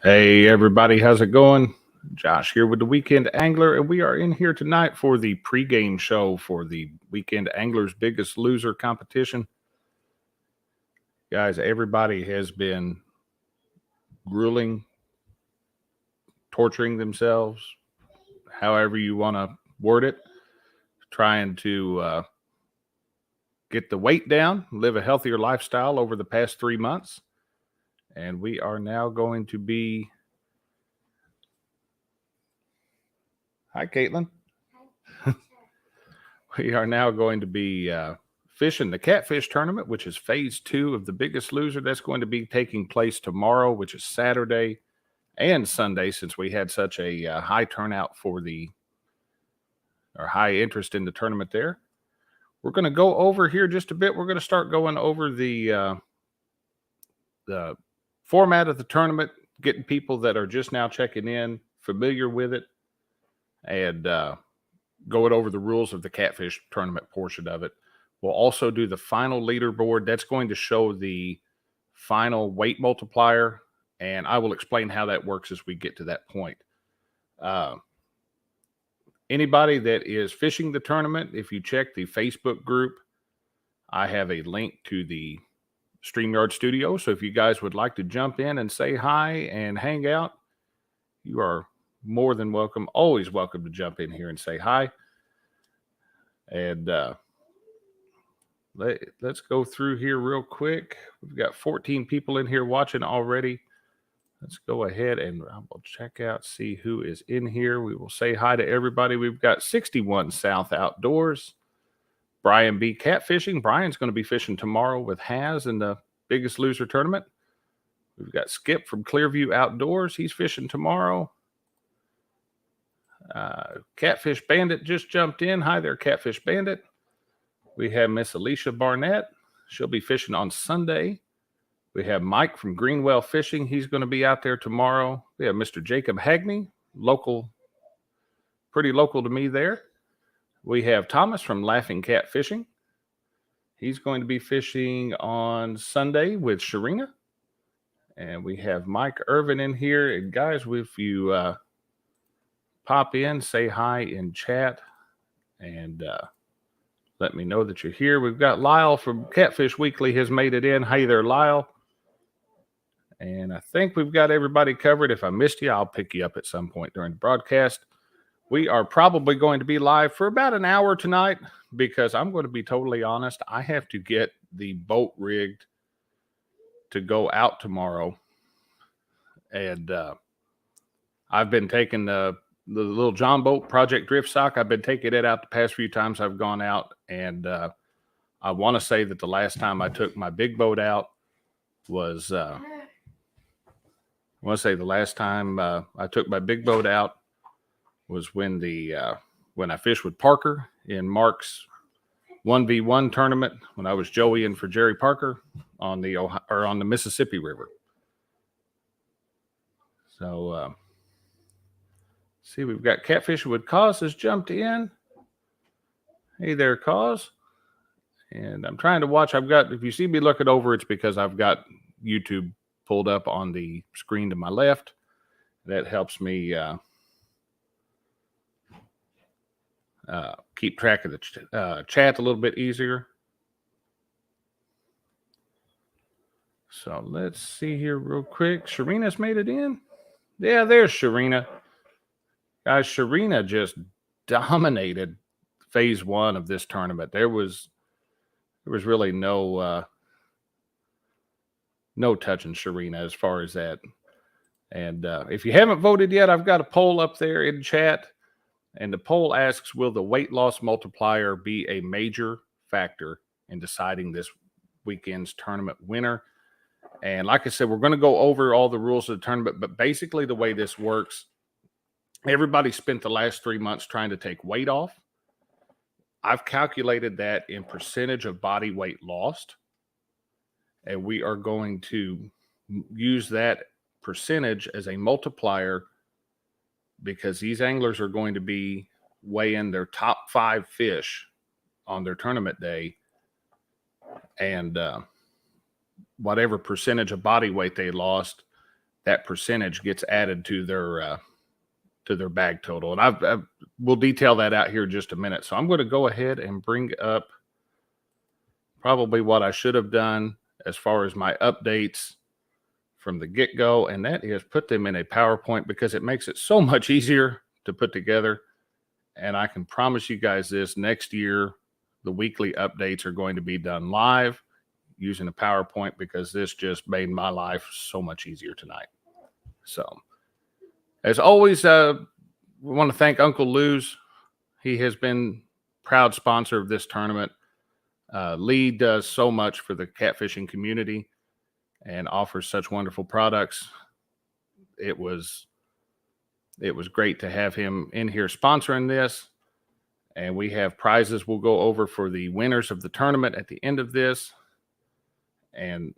Hey everybody, how's it going? Josh here with the Weekend Angler, and we are in here tonight for the pregame show for the Weekend Angler's Biggest Loser competition. Guys, everybody has been grueling, torturing themselves, however you want to word it, trying to get the weight down, live a healthier lifestyle over the past 3 months. And we are now going to be... Hi, Caitlin. We are now going to be fishing the Catfish tournament, which is phase 2 of the Biggest Loser. That's going to be taking place tomorrow, which is Saturday and Sunday, since we had such a high turnout for or high interest in the tournament there. We're going to go over here just a bit. We're going to start going over the format of the tournament, getting people that are just now checking in familiar with it, and going over the rules of the Catfish tournament portion of it. We'll also do the final leaderboard. That's going to show the final weight multiplier, and I will explain how that works as we get to that point. Anybody that is fishing the tournament, if you check the Facebook group, I have a link to the StreamYard studio. So if you guys would like to jump in and say hi and hang out, you are more than welcome. Always welcome to jump in here and say hi. And let's go through here real quick. We've got 14 people in here watching already. Let's go ahead and I will check out, see who is in here. We will say hi to everybody. We've got 61 South Outdoors. Brian B. Catfishing. Brian's going to be fishing tomorrow with Haz in the Biggest Loser tournament. We've got Skip from Clearview Outdoors. He's fishing tomorrow. Catfish Bandit just jumped in. Hi there, Catfish Bandit. We have Miss Alicia Barnett. She'll be fishing on Sunday. We have Mike from Greenwell Fishing. He's going to be out there tomorrow. We have Mr. Jacob Hagney, local, pretty local to me there. We have Thomas from Laughing Cat Fishing. He's going to be fishing on Sunday with Sharina. And we have Mike Irvin in here. And guys, if you pop in, say hi in chat, and let me know that you're here. We've got Lyle from Catfish Weekly has made it in. Hey there, Lyle. And I think we've got everybody covered. If I missed you, I'll pick you up at some point during the broadcast. We are probably going to be live for about an hour tonight because I'm going to be totally honest. I have to get the boat rigged to go out tomorrow. And I've been taking the little John Boat Project Drift Sock. I've been taking it out the past few times I've gone out. And I want to say that the last time I took my big boat out was, I want to say the last time I took my big boat out was when I fished with Parker in Mark's 1v1 tournament when I was joeying for Jerry Parker on the Mississippi River. So, see, we've got Catfishing with Cause has jumped in. Hey there, Cause. And I'm trying to watch. If you see me looking over, it's because I've got YouTube pulled up on the screen to my left. That helps me keep track of the chat a little bit easier. So let's see here real quick. Sharina's made it in. Yeah, there's Sharina. Guys, Sharina just dominated phase 1 of this tournament. There was really no touching Sharina as far as that. And if you haven't voted yet, I've got a poll up there in chat. And the poll asks, will the weight loss multiplier be a major factor in deciding this weekend's tournament winner? And like I said, we're going to go over all the rules of the tournament. But basically the way this works, everybody spent the last 3 months trying to take weight off. I've calculated that in percentage of body weight lost. And we are going to use that percentage as a multiplier because these anglers are going to be weighing their top 5 fish on their tournament day. And whatever percentage of body weight they lost, that percentage gets added to their bag total. And we'll detail that out here in just a minute. So I'm going to go ahead and bring up probably what I should have done as far as my updates from the get-go, and that is put them in a PowerPoint, because it makes it so much easier to put together. And I can promise you guys this, next year, the weekly updates are going to be done live using a PowerPoint, because this just made my life so much easier tonight. So, as always, we want to thank Uncle Lou's. He has been proud sponsor of this tournament. Lee does so much for the catfishing community and offers such wonderful products. It was great to have him in here sponsoring this. And we have prizes we'll go over for the winners of the tournament at the end of this. And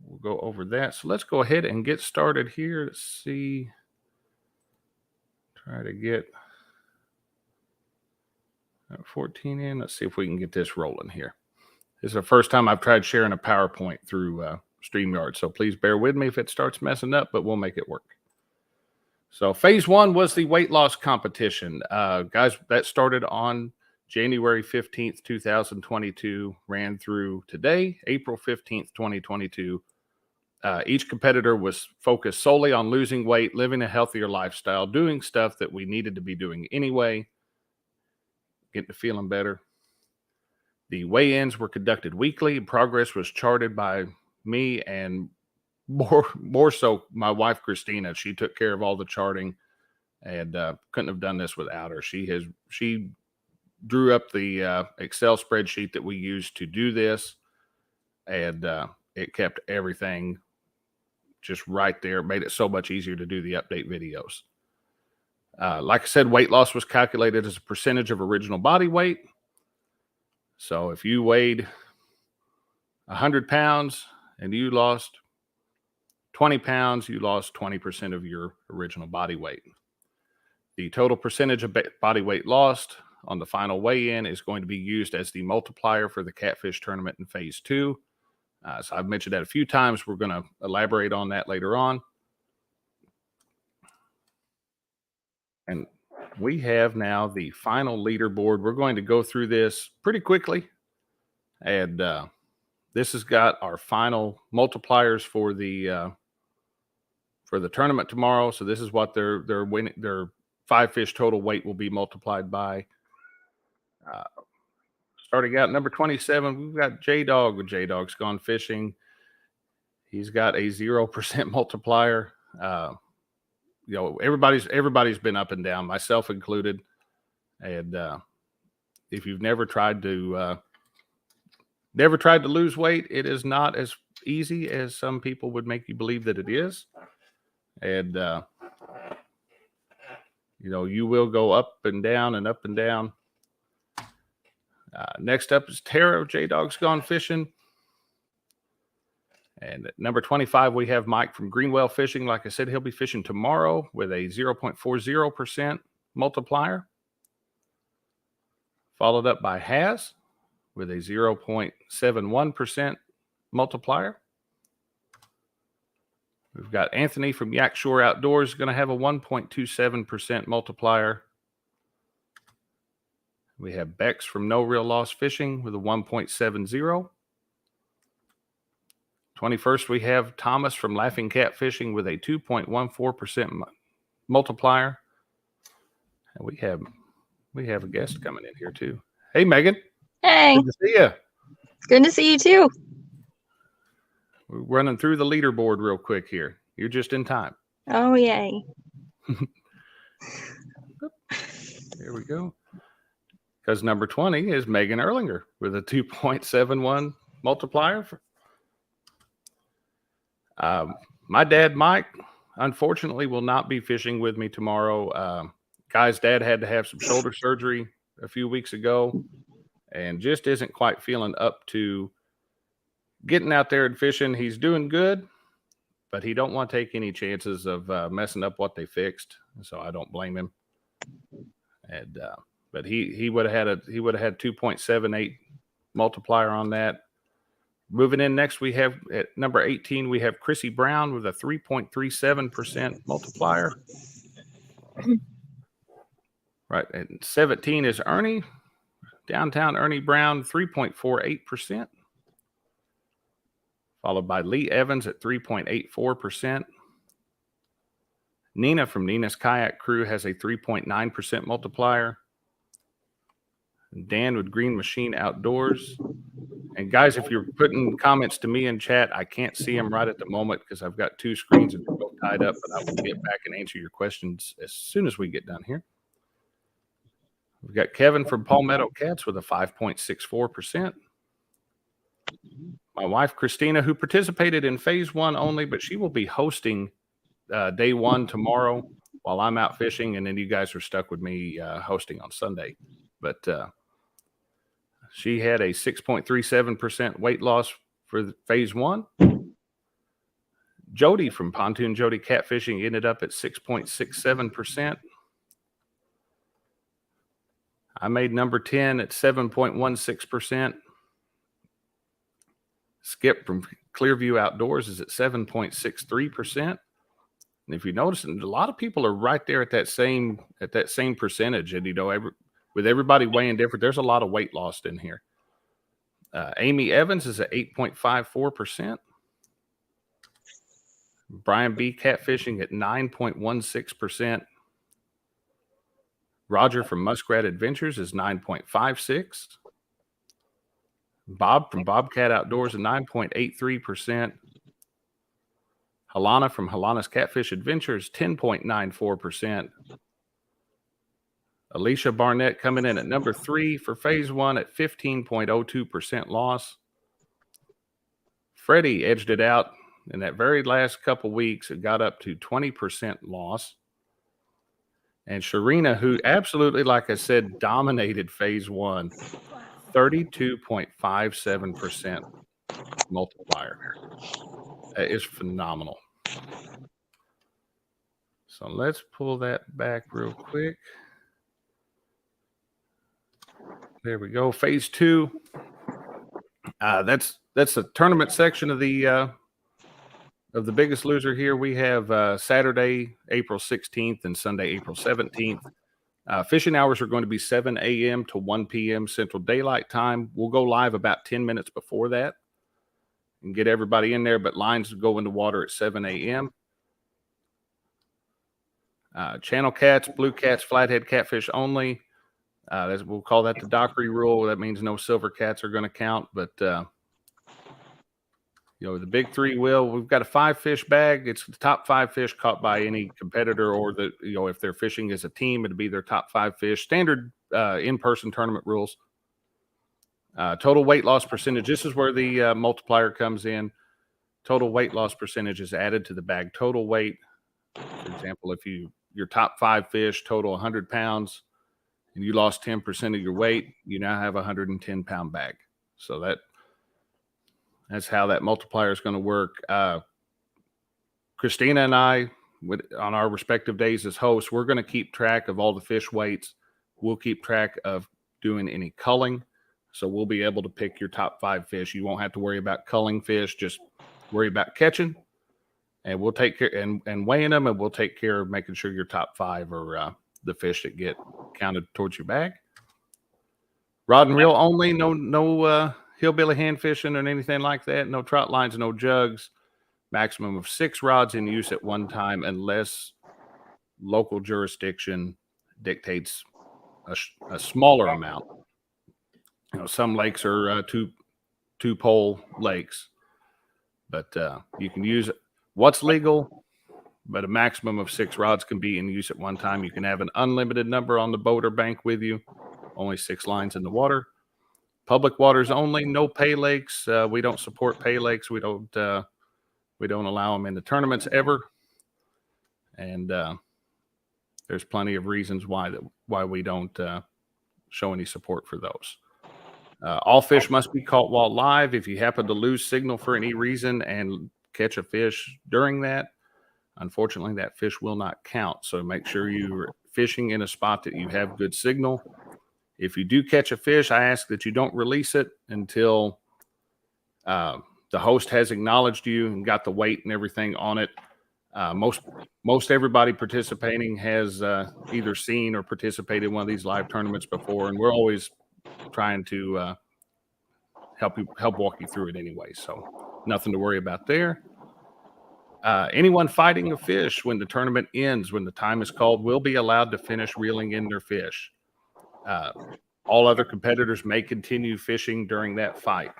we'll go over that. So let's go ahead and get started here. Let's see. Try to get 14 in. Let's see if we can get this rolling here. This is the first time I've tried sharing a PowerPoint through StreamYard. So please bear with me if it starts messing up, but we'll make it work. So phase 1 was the weight loss competition. Guys, that started on January 15th, 2022, ran through today, April 15th, 2022. Each competitor was focused solely on losing weight, living a healthier lifestyle, doing stuff that we needed to be doing anyway, getting to feeling better. The weigh-ins were conducted weekly. Progress was charted by me, and more so my wife, Christina. She took care of all the charting, and couldn't have done this without her. She drew up the Excel spreadsheet that we used to do this, and it kept everything just right there. Made it so much easier to do the update videos. Like I said, weight loss was calculated as a percentage of original body weight. So if you weighed 100 pounds and you lost 20 pounds, you lost 20% of your original body weight. The total percentage of body weight lost on the final weigh-in is going to be used as the multiplier for the catfish tournament in phase 2. So I've mentioned that a few times. We're going to elaborate on that later on. And we have now the final leaderboard. We're going to go through this pretty quickly. And this has got our final multipliers for the tournament tomorrow. So this is what their 5 fish total weight will be multiplied by. Starting out number 27, we've got J-Dog with J-Dog's Gone Fishing. He's got a 0% multiplier. Everybody's been up and down, myself included. And if you've never tried to lose weight, it is not as easy as some people would make you believe that it is. And you will go up and down and up and down. Next up is Tara of J-Dog's Gone Fishing. And at number 25, we have Mike from Greenwell Fishing. Like I said, he'll be fishing tomorrow with a 0.40% multiplier. Followed up by Haz with a 0.71% multiplier. We've got Anthony from Yak Shore Outdoors going to have a 1.27% multiplier. We have Bex from No Real Loss Fishing with a 1.70. 21st, we have Thomas from Laughing Cat Fishing with a 2.14% multiplier. And we have a guest coming in here too. Hey, Megan. Hey. Good to see you. It's good to see you too. We're running through the leaderboard real quick here. You're just in time. Oh, yay. There we go. Because number 20 is Megan Erlinger with a 2.71 multiplier. My dad, Mike, unfortunately will not be fishing with me tomorrow. Guy's dad had to have some shoulder surgery a few weeks ago and just isn't quite feeling up to getting out there and fishing. He's doing good, but he don't want to take any chances of messing up what they fixed. So I don't blame him. And but he would have had 2.78 multiplier on that. Moving in next, we have at number 18, we have Chrissy Brown with a 3.37% multiplier. Right, and 17 is Ernie, downtown Ernie Brown, 3.48%. Followed by Lee Evans at 3.84%. Nina from Nina's Kayak Crew has a 3.9% multiplier. Dan with Green Machine Outdoors. And guys, if you're putting comments to me in chat, I can't see them right at the moment because I've got two screens and they're both tied up, but I will get back and answer your questions as soon as we get done here. We've got Kevin from Palmetto Cats with a 5.64%. My wife, Christina, who participated in phase 1 only, but she will be hosting day 1 tomorrow while I'm out fishing, and then you guys are stuck with me hosting on Sunday. But she had a 6.37% weight loss for phase 1. Jody from Pontoon Jody Catfishing ended up at 6.67%. I made number 10 at 7.16%. Skip from Clearview Outdoors is at 7.63%. And if you notice, a lot of people are right there at that same percentage. And with everybody weighing different, there's a lot of weight lost in here. Amy Evans is at 8.54%. Brian B. Catfishing at 9.16%. Roger from Muskrat Adventures is 9.56%. Bob from Bobcat Outdoors at 9.83%. Halana from Halana's Catfish Adventures, 10.94%. Alicia Barnett coming in at number 3 for phase 1 at 15.02% loss. Freddie edged it out in that very last couple weeks. It got up to 20% loss. And Sharina, who absolutely, like I said, dominated phase 1, 32.57% multiplier. That is phenomenal. So let's pull that back real quick. There we go. Phase 2. That's the tournament section of the Biggest Loser here. We have Saturday, April 16th and Sunday, April 17th. Fishing hours are going to be 7 a.m. to 1 p.m. Central Daylight Time. We'll go live about 10 minutes before that and get everybody in there, but lines go into water at 7 a.m. Channel cats, blue cats, flathead catfish only. We'll call that the Dockery rule. That means no silver cats are going to count, but the big 3 will. We've got a 5-fish bag. It's the top 5 fish caught by any competitor, or if they're fishing as a team, it'd be their top 5 fish. Standard in-person tournament rules. Total weight loss percentage. This is where the multiplier comes in. Total weight loss percentage is added to the bag total weight. For example, if your top 5 fish total 100 pounds and you lost 10% of your weight, you now have a 110-pound bag. So that's how that multiplier is going to work. Christina and I, on our respective days as hosts, we're going to keep track of all the fish weights. We'll keep track of doing any culling. So we'll be able to pick your top 5 fish. You won't have to worry about culling fish. Just worry about catching. And we'll take care and weighing them, and we'll take care of making sure your top 5 are the fish that get counted towards your bag. Rod and reel only. No hillbilly hand fishing or anything like that. No trout lines, no jugs. Maximum of 6 rods in use at one time, unless local jurisdiction dictates a smaller amount. Some lakes are two-pole lakes, but you can use what's legal, but a maximum of 6 rods can be in use at one time. You can have an unlimited number on the boat or bank with you. Only 6 lines in the water. Public waters only. No pay lakes. We don't support pay lakes. We don't allow them in the tournaments ever. And there's plenty of reasons why we don't show any support for those. All fish must be caught while live. If you happen to lose signal for any reason and catch a fish during that, unfortunately, that fish will not count. So make sure you're fishing in a spot that you have good signal. If you do catch a fish, I ask that you don't release it until The host has acknowledged you and got the weight and everything on it. Most everybody participating has either seen or participated in one of these live tournaments before, and we're always trying to help walk you through it anyway. So nothing to worry about there. Anyone fighting a fish when the tournament ends, when the time is called, will be allowed to finish reeling in their fish. All other competitors may continue fishing during that fight.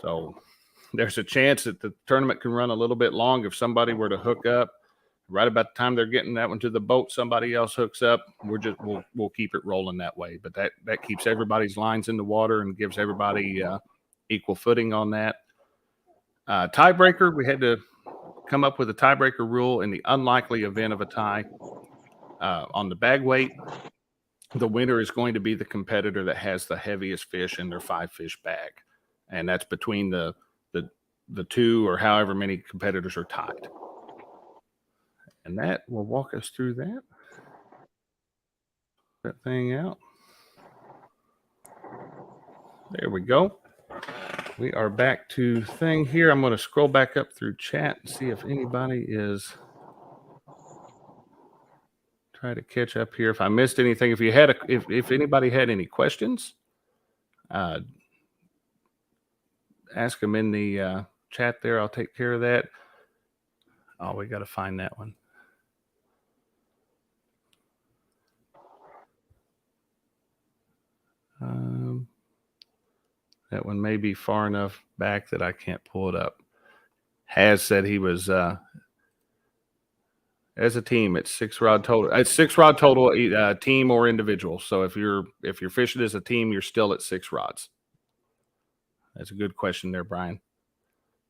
So there's a chance that the tournament can run a little bit long if somebody were to hook up. Right about the time they're getting that one to the boat, somebody else hooks up. We'll keep it rolling that way. But that keeps everybody's lines in the water and gives everybody equal footing on that. Tiebreaker, we had to come up with a tiebreaker rule in the unlikely event of a tie. On the bag weight, the winner is going to be the competitor that has the heaviest fish in their 5-fish bag. And that's between the two or however many competitors are tied. And that will walk us through that thing out. There we go. We are back to thing here. I'm going to scroll back up through chat and see if anybody is try to catch up here. If I missed anything, if anybody had any questions, ask them in the chat there. I'll take care of that. Oh, we got to find that one. That one may be far enough back that I can't pull it up. Has said he was as a team. It's 6 rod total. It's 6 rod total, team or individual. So if you're fishing as a team, you're still at 6 rods. That's a good question there, Brian.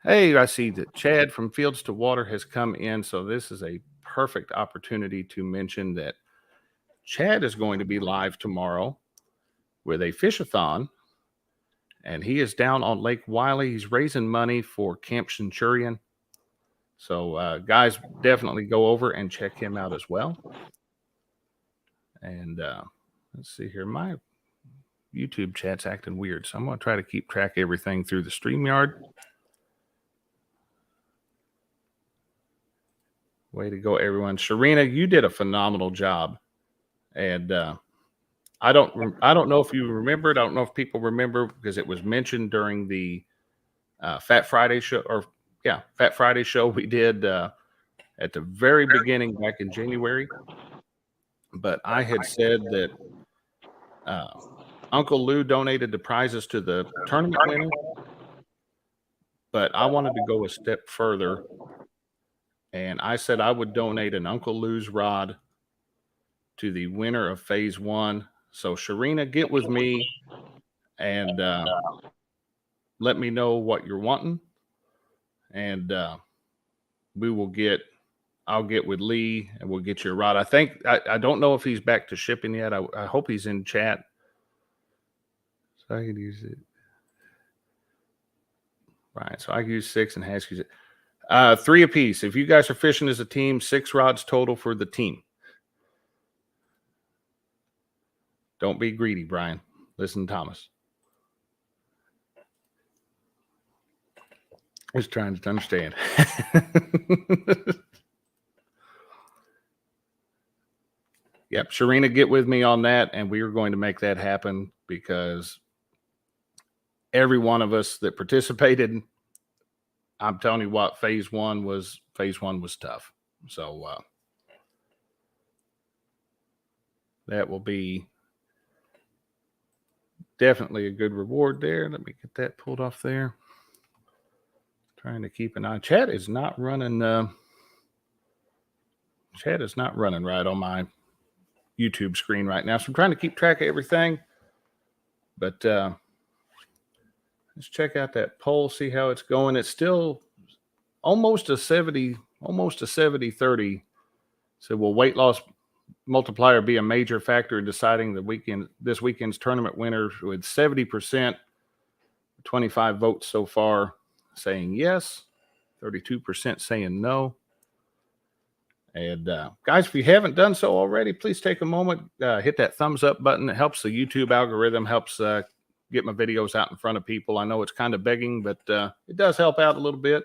Hey, I see that Chad from Fields to Water has come in. So this is a perfect opportunity to mention that Chad is going to be live tomorrow with a fish-a-thon. And he is down on Lake Wiley. He's raising money for Camp Centurion. So, guys, definitely go over and check him out as well. And let's see here. My YouTube chat's acting weird, so I'm going to try to keep track of everything through the StreamYard. Way to go, everyone. Sharina, you did a phenomenal job. And I don't know if you remember it. I don't know if people remember because it was mentioned during the Fat Friday show, Fat Friday show we did at the very beginning back in January. But I had said that Uncle Lou donated the prizes to the tournament winner, but I wanted to go a step further, and I said I would donate an Uncle Lou's rod to the winner of Phase 1. So, Sharina, get with me and let me know what you're wanting. And I'll get with Lee and we'll get you a rod. I don't know if he's back to shipping yet. I hope he's in chat. So I can use it. Right. So I can use 6 and Hask use it. 3 apiece. If you guys are fishing as a team, 6 rods total for the team. Don't be greedy, Brian. Listen, Thomas. He's trying to understand. Yep, Sharina, get with me on that, and we are going to make that happen because every one of us that participated, I'm telling you what, phase one was tough. So that will be definitely a good reward there. Let me get that pulled off there. Trying to keep an eye. Chat is not running right on my YouTube screen right now. So I'm trying to keep track of everything. But let's check out that poll, see how it's going. It's still almost a 70-30. So will weight loss multiplier be a major factor in deciding this weekend's tournament winner, with 70%, 25 votes so far saying yes, 32% saying no. And guys, if you haven't done so already, please take a moment, hit that thumbs up button. It helps the YouTube algorithm, helps get my videos out in front of people. I know it's kind of begging, but it does help out a little bit.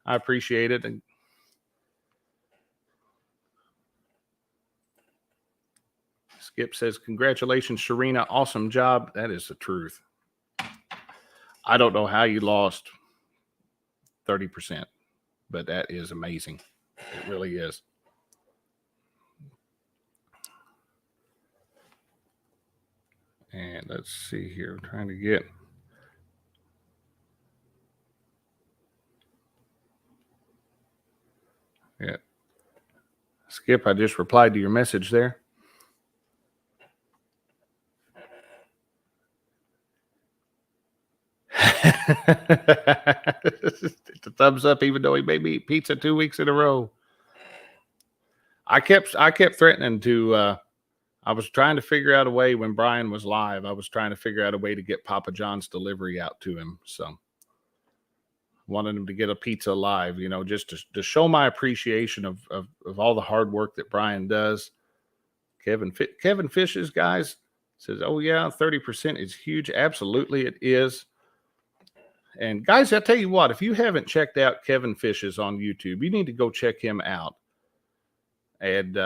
I appreciate it. And Skip says, congratulations, Sharina. Awesome job. That is the truth. I don't know how you lost 30%, but that is amazing. It really is. And let's see here. I'm trying to get. Yeah. Skip, I just replied to your message there. It's a thumbs up, even though he made me eat pizza 2 weeks in a row. I kept threatening to. I was trying to figure out a way when Brian was live. I was trying to figure out a way to get Papa John's delivery out to him. So, wanted him to get a pizza live, you know, just to show my appreciation of all the hard work that Brian does. Kevin Fish's guys says, "Oh yeah, 30% is huge. Absolutely, it is." And guys, I tell you what, if you haven't checked out Kevin Fish's on YouTube, you need to go check him out. And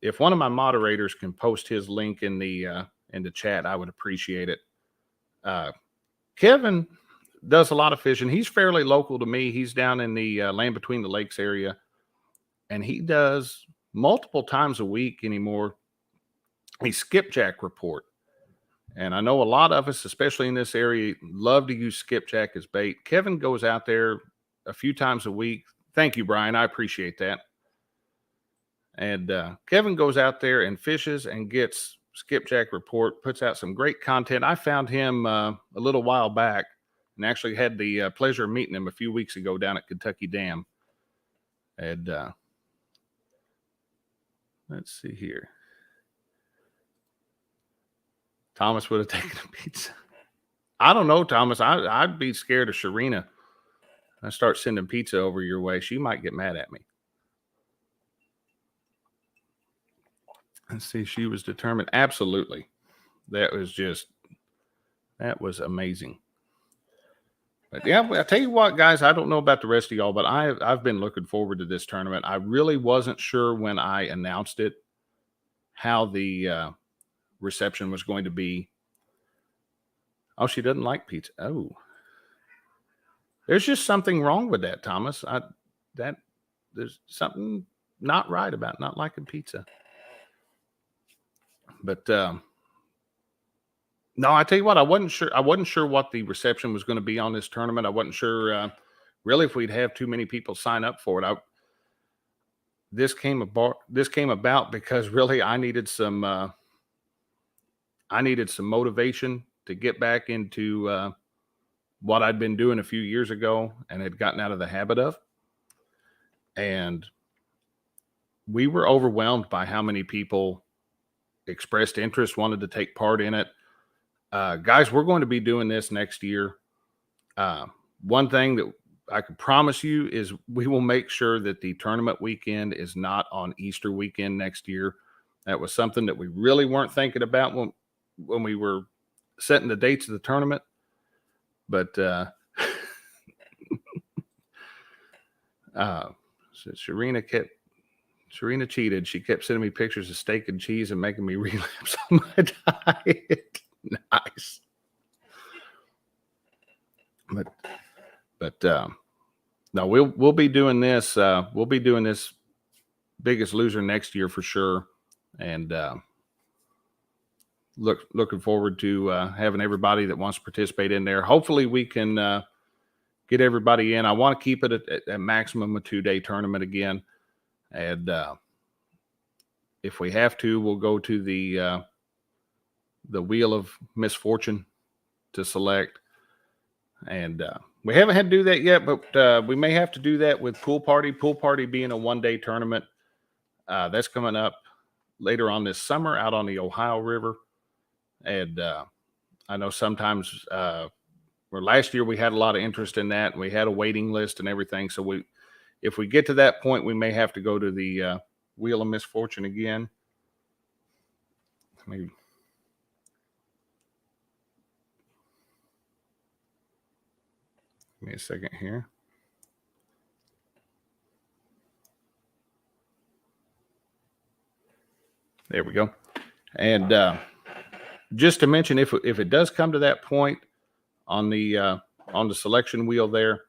if one of my moderators can post his link in the chat, I would appreciate it. Kevin does a lot of fishing. He's fairly local to me. He's down in the Land Between the Lakes area, and he does multiple times a week anymore a skipjack report. And I know a lot of us, especially in this area, love to use skipjack as bait. Kevin goes out there a few times a week. Thank you, Brian. I appreciate that. And Kevin goes out there and fishes and gets skipjack report, puts out some great content. I found him a little while back and actually had the pleasure of meeting him a few weeks ago down at Kentucky Dam. And let's see here. Thomas would have taken a pizza. I don't know, Thomas. I'd be scared of Sharina. I start sending pizza over your way. She might get mad at me. Let's see. She was determined. Absolutely. That was amazing. But yeah, I tell you what, guys, I don't know about the rest of y'all, but I've been looking forward to this tournament. I really wasn't sure when I announced it how the reception was going to be. Oh, she doesn't like pizza. Oh, there's just something wrong with that, Thomas. There's something not right about not liking pizza. But no, I tell you what, I wasn't sure what the reception was going to be on this tournament. I wasn't sure really if we'd have too many people sign up for it. This came about because really I needed some motivation to get back into what I'd been doing a few years ago and had gotten out of the habit of. And we were overwhelmed by how many people expressed interest, wanted to take part in it. Guys, we're going to be doing this next year. One thing that I can promise you is we will make sure that the tournament weekend is not on Easter weekend next year. That was something that we really weren't thinking about when we were setting the dates of the tournament. But so Sharina cheated. She kept sending me pictures of steak and cheese and making me relapse on my diet. Nice. But no, we'll be doing this. We'll be doing this Biggest Loser next year for sure. And looking forward to having everybody that wants to participate in there. Hopefully we can get everybody in. I want to keep it at a maximum of 2-day tournament again. And if we have to, we'll go to the Wheel of Misfortune to select. And we haven't had to do that yet, but we may have to do that with Pool Party. Pool Party being a 1-day tournament. That's coming up later on this summer out on the Ohio River. And I know sometimes, last year we had a lot of interest in that. And we had a waiting list and everything. So if we get to that point, we may have to go to the Wheel of Misfortune again. Maybe. Give me a second here. There we go. And just to mention, if it does come to that point on the selection wheel there,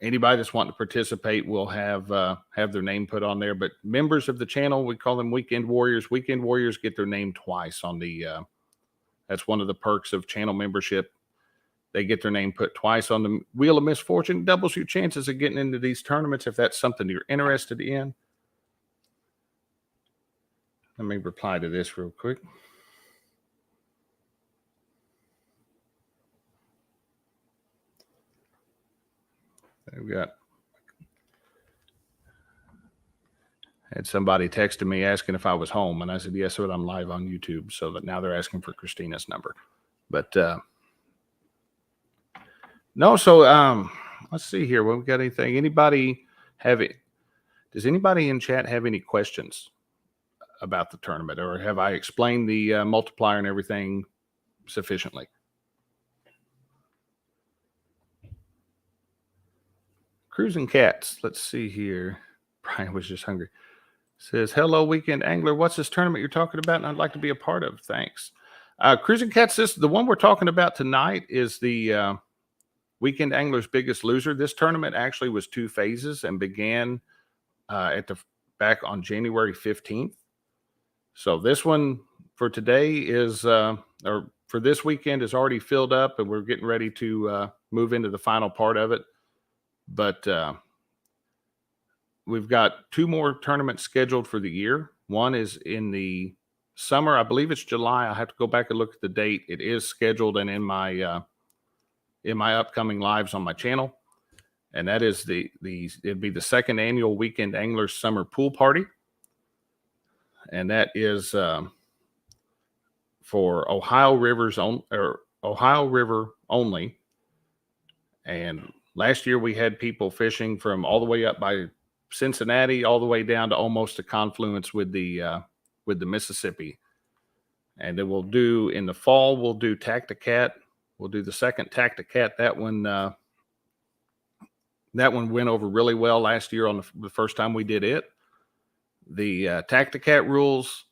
anybody that's wanting to participate will have their name put on there. But members of the channel, we call them Weekend Warriors. Weekend Warriors get their name twice on the. That's one of the perks of channel membership. They get their name put twice on the Wheel of Misfortune. Doubles your chances of getting into these tournaments if that's something you're interested in. Let me reply to this real quick. We had somebody texted me asking if I was home, and I said, yes, but I'm live on YouTube. So that now they're asking for Christina's number. But no, so let's see here. Well, we got anything? Anybody have it? Does anybody in chat have any questions about the tournament, or have I explained the multiplier and everything sufficiently? Cruising Cats. Let's see here. Brian was just hungry. Says, hello, Weekend Angler. What's this tournament you're talking about? And I'd like to be a part of. Thanks. Cruising Cats, the one we're talking about tonight is the Weekend Angler's Biggest Loser. This tournament actually was 2 phases and began back on January 15th. So this one for today is, or for this weekend is already filled up, and we're getting ready to move into the final part of it. But we've got 2 more tournaments scheduled for the year. One is in the summer. I believe it's July. I have to go back and look at the date. It is scheduled and in my upcoming lives on my channel. And that is it'd be the 2nd annual Weekend Anglers Summer Pool Party. And that is for Ohio River only. And last year we had people fishing from all the way up by Cincinnati, all the way down to almost a confluence with the Mississippi. And then we'll do in the fall, we'll do Tacticat. We'll do the 2nd Tacticat. That one went over really well last year on the first time we did it. The Tacticat rules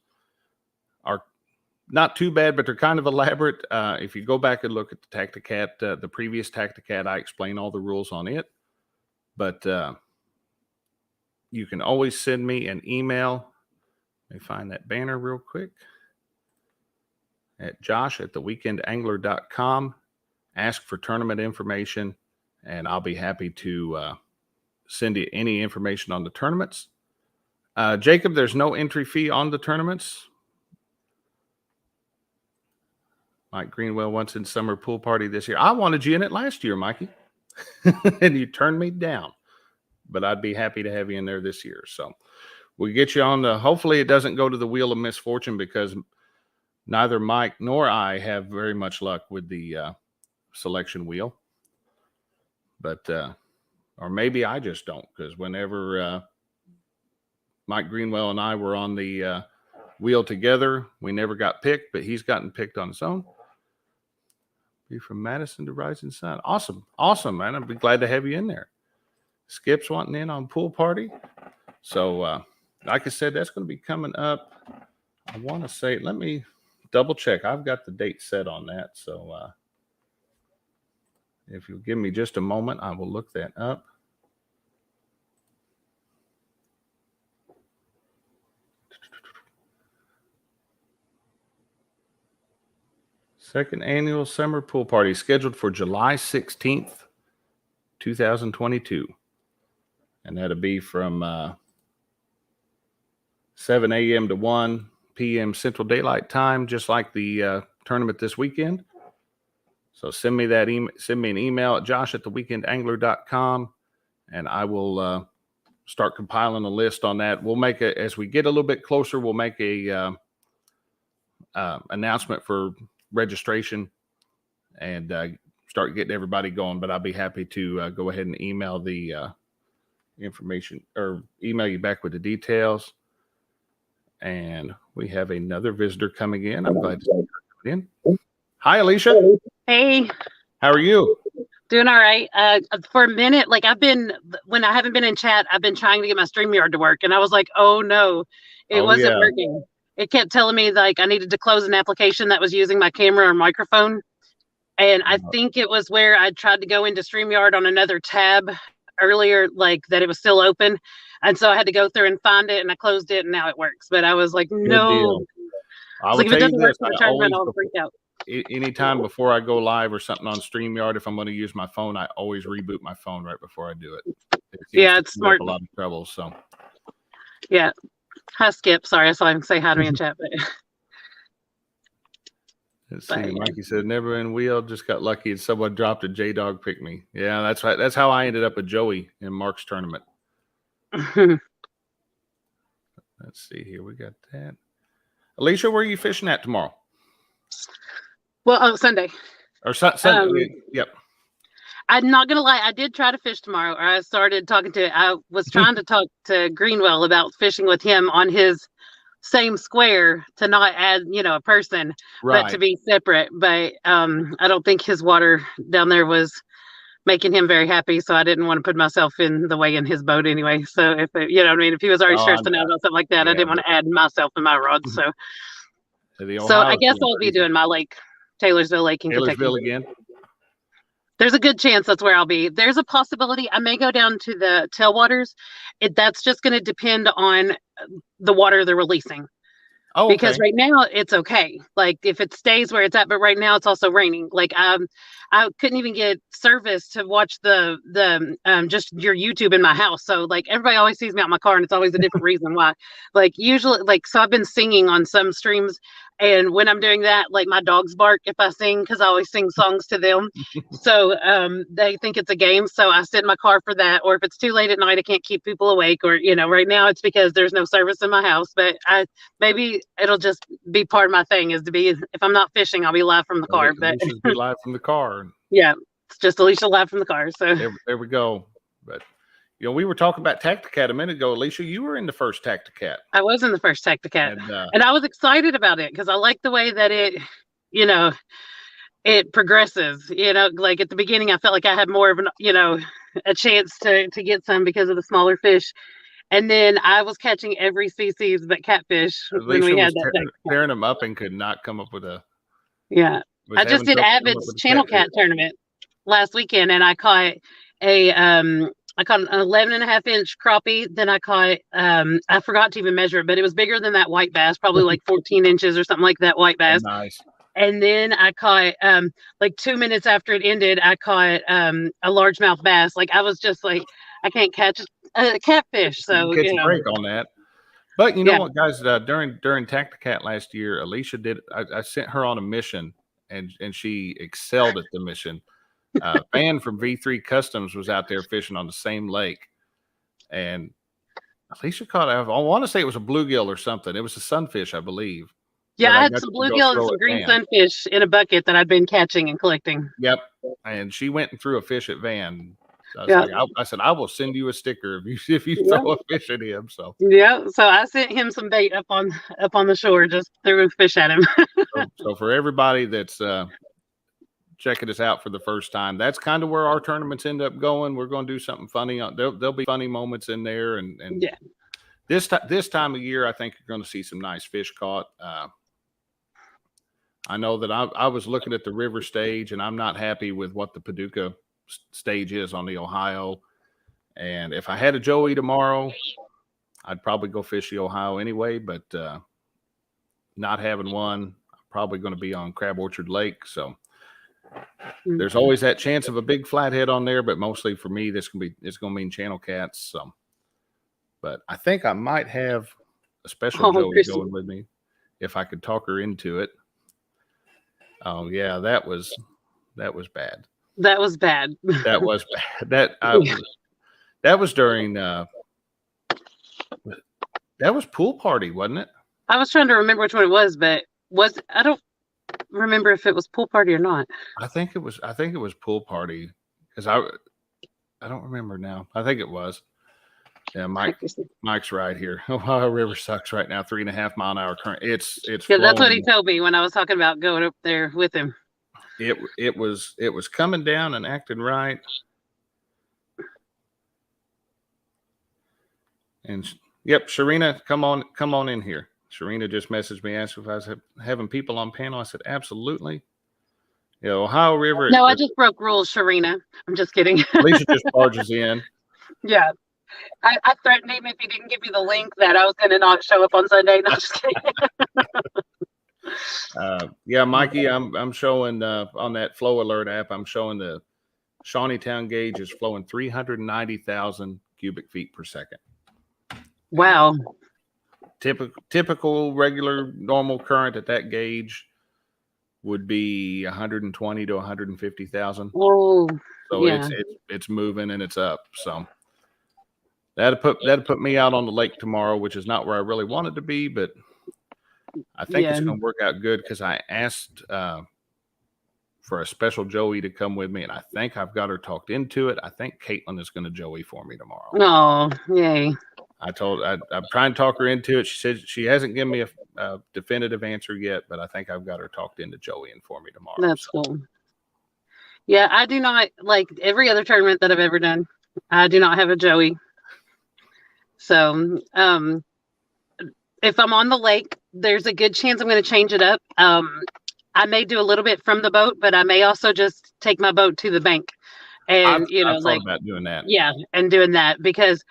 are not too bad, but they're kind of elaborate. If you go back and look at the Tacticat, the previous Tacticat, I explain all the rules on it. But you can always send me an email. Let me find that banner real quick. At josh@theweekendangler.com. Ask for tournament information, and I'll be happy to send you any information on the tournaments. Jacob, there's no entry fee on the tournaments. Mike Greenwell wants in summer pool party this year. I wanted you in it last year, Mikey, and you turned me down. But I'd be happy to have you in there this year. So we'll get you on hopefully it doesn't go to the Wheel of Misfortune, because neither Mike nor I have very much luck with the selection wheel. But, or maybe I just don't, because whenever Mike Greenwell and I were on the wheel together, we never got picked, but he's gotten picked on his own. Be from Madison to Rising Sun. Awesome. Awesome, man. I'd be glad to have you in there. Skip's wanting in on pool party. So, like I said, that's going to be coming up. I want to say, let me double check. I've got the date set on that. So, if you'll give me just a moment, I will look that up. Second annual summer pool party scheduled for July 16th, 2022. And that'll be from 7 a.m. to 1 p.m. Central Daylight Time, just like the tournament this weekend. So send me that send me an email at josh@theweekendangler.com, and I will start compiling a list on that. We'll make as we get a little bit closer, we'll make a announcement for registration and start getting everybody going. But I'll be happy to go ahead and email the information, or email you back with the details. And we have another visitor coming in. I'm glad to see her coming in. Hi, Alicia. Hey. How are you? Doing all right. For a minute, like when I haven't been in chat, I've been trying to get my StreamYard to work, and I was like, oh no, it wasn't working. It kept telling me like I needed to close an application that was using my camera or microphone. And I think it was where I tried to go into StreamYard on another tab earlier, like that it was still open. And so I had to go through and find it, and I closed it, and now it works. But I was like, no. I Like, will if it tell you doesn't work this, for the tournament, I'll freak out. Anytime before I go live or something on StreamYard, if I'm going to use my phone, I always reboot my phone right before I do it. Yeah, it's smart. A lot of trouble. So yeah. Hi, Skip. Sorry, I saw him say hi to me in chat. But let's see. Mikey said, never been wheeled, just got lucky and someone dropped a J-Dog pick me. Yeah, that's right. That's how I ended up with Joey in Mark's tournament. Let's see here. We got that. Alicia, where are you fishing at tomorrow? Well, Sunday. Or Sunday. Yep. I'm not gonna lie, I did try to fish tomorrow. Or I was trying to talk to Greenwell about fishing with him on his same square to not add, a person, but to be separate. But I don't think his water down there was making him very happy, so I didn't want to put myself in the way in his boat anyway. So if it, if he was already stressing out about something like that, I didn't want to add myself and my rod. So I guess I'll be doing my lake, Taylorsville Lake in Kentucky again. There's a good chance that's where I'll be. There's a possibility I may go down to the tailwaters. That's just going to depend on the water they're releasing. Oh, okay. Because right now it's okay. Like if it stays where it's at, but right now it's also raining. Like I couldn't even get service to watch the just your YouTube in my house. So like everybody always sees me out in my car, and it's always a different reason why. Like usually, so I've been singing on some streams, and when I'm doing that, like my dogs bark if I sing because I always sing songs to them. So they think it's a game. So I sit in my car for that. Or if it's too late at night, I can't keep people awake. Or right now it's because there's no service in my house. But maybe it'll just be part of my thing is to be, if I'm not fishing, I'll be live from the car. But be live from the car. Yeah, it's just Alicia live from the car. So there we go. But we were talking about Tacticat a minute ago. Alicia, you were in the first Tacticat. I was in the first Tacticat, and I was excited about it because I like the way that it, it progresses. Like at the beginning, I felt like I had more of an, a chance to get some because of the smaller fish. And then I was catching every species but catfish when we had that. Tearing them up and could not come up with a. Yeah. I just did Avid's Channel Cat tournament last weekend, and I caught an 11.5-inch crappie. Then I caught, I forgot to even measure it, but it was bigger than that white bass, probably like 14 inches or something like that white bass. Oh, nice. And then I caught, like 2 minutes after it ended, I caught a largemouth bass. Like I was just like, I can't catch a catfish. So catch a break on that. But you know what, guys? During Tacticat last year, Alicia did. I sent her on a mission. And she excelled at the mission. Van from V3 Customs was out there fishing on the same lake, and Alicia caught. I want to say it was a bluegill or something. It was a sunfish, I believe. Yeah, I had some bluegill and some green sunfish in a bucket that I'd been catching and collecting. Yep, and she went and threw a fish at Van. So I said, I will send you a sticker if you throw a fish at him. So so I sent him some bait up on the shore, just threw a fish at him. so for everybody that's checking us out for the first time, that's kind of where our tournaments end up going. We're going to do something funny. There'll be funny moments in there, and this time of year, I think you're going to see some nice fish caught. I know that I was looking at the river stage, and I'm not happy with what the Paducah stage is on the Ohio. And if I had a Joey tomorrow, I'd probably go fish the Ohio anyway. But not having one, I'm probably going to be on Crab Orchard Lake. So there's always that chance of a big flathead on there, but mostly for me, it's going to mean channel cats. So, but I think I might have a special Joey going with me if I could talk her into it. Oh yeah, that was bad. That was bad. That was bad. That was during that was pool party, wasn't it? I was trying to remember which one it was, but I don't remember if it was pool party or not. I think it was pool party because I don't remember now. I think it was. Yeah, Mike's right here. Ohio River sucks right now. 3.5 mile an hour current. It's that's what he told me when I was talking about going up there with him. it was coming down and acting right. And yep, Sharina, come on in here. Sharina just messaged me, asked if I was having people on panel. I said, absolutely. You know, Ohio River. No, I just broke rules, Sharina. I'm just kidding. Alicia just barges in. Yeah. I threatened him if he didn't give me the link that I was going to not show up on Sunday. No, just kidding. Yeah, Mikey, I'm showing on that Flow Alert app, I'm showing the Shawneetown gauge is flowing 390,000 cubic feet per second. Wow. Typical regular normal current at that gauge would be 120 to 150,000. Oh, so yeah. it's moving and it's up. So that'd put me out on the lake tomorrow, which is not where I really wanted to be, but I think it's going to work out good because I asked for a special Joey to come with me, and I think I've got her talked into it. I think Caitlin is going to Joey for me tomorrow. Oh, yay. I'm trying to talk her into it. She said she hasn't given me a definitive answer yet, but I think I've got her talked into Joey and for me tomorrow. That's cool. Yeah, I do not, like every other tournament that I've ever done, I do not have a Joey. So if I'm on the lake, there's a good chance I'm going to change it up. I may do a little bit from the boat, but I may also just take my boat to the bank. And, I've thought about doing that. Yeah, and doing that because